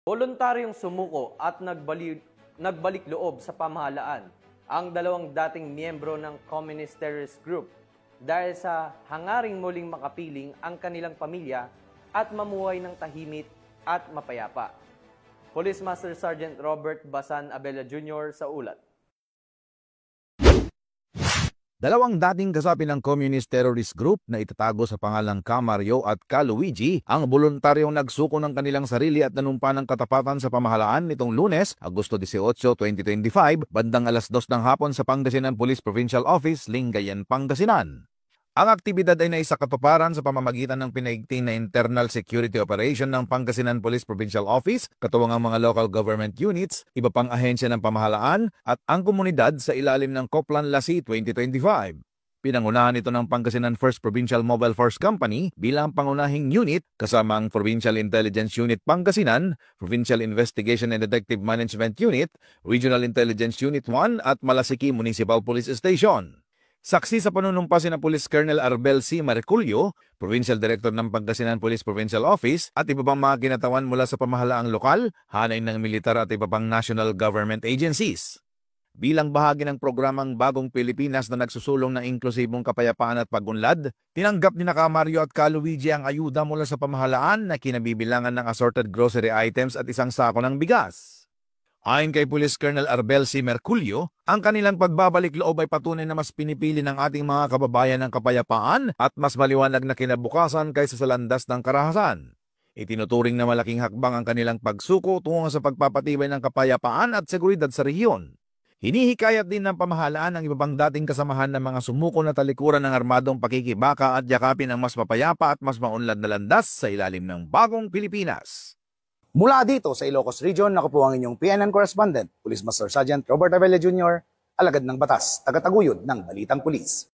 Voluntaryong sumuko at nagbalik loob sa pamahalaan ang dalawang dating miyembro ng Communist Terrorist Group dahil sa hangaring muling makapiling ang kanilang pamilya at mamuhay ng tahimik at mapayapa. Police Master Sergeant Robert Basan Abella Jr. sa ulat. Dalawang dating kasapi ng Communist Terrorist Group na itatago sa pangalang Camario at Caluigi ang voluntaryong nagsuko ng kanilang sarili at nanumpa ng katapatan sa pamahalaan nitong Lunes, Agosto 18, 2025, bandang alas 2 ng hapon sa Pangasinan Police Provincial Office, Lingayen, Pangasinan. Ang aktibidad ay naisakatuparan sa pamamagitan ng pinaigting na internal security operation ng Pangasinan Police Provincial Office, katuwang ang mga local government units, iba pang ahensya ng pamahalaan at ang komunidad sa ilalim ng Coplan Lassi 2025. Pinangunahan ito ng Pangasinan First Provincial Mobile Force Company bilang pangunahing unit kasama ang Provincial Intelligence Unit Pangasinan, Provincial Investigation and Detective Management Unit, Regional Intelligence Unit 1 at Malasiki Municipal Police Station. Saksi sa panunumpa sina Police Colonel Arbel C. Marculio, Provincial Director ng Pangasinan Police Provincial Office at iba pang mga kinatawan mula sa pamahalaang lokal, hanay ng militar at iba pang national government agencies. Bilang bahagi ng programang Bagong Pilipinas na nagsusulong ng inklusibong kapayapaan at pagunlad, tinanggap ni Camario at Caluigi ang ayuda mula sa pamahalaan na kinabibilangan ng assorted grocery items at isang sako ng bigas. Ayon kay Police Colonel Arbel C. Merculio, ang kanilang pagbabalik loob ay patunay na mas pinipili ng ating mga kababayan ng kapayapaan at mas maliwanag na kinabukasan kaysa sa landas ng karahasan. Itinuturing na malaking hakbang ang kanilang pagsuko tungo sa pagpapatibay ng kapayapaan at seguridad sa rehiyon. Hinihikayat din ng pamahalaan ang ibang dating kasamahan ng mga sumuko na talikuran ng armadong pakikibaka at yakapin ang mas mapayapa at mas maunlad na landas sa ilalim ng Bagong Pilipinas. Mula dito sa Ilocos Region, ako po ang inyong PNN Correspondent, Police Master Sergeant Robert Abella Jr., alagad ng batas, tagataguyod ng Balitang Pulis.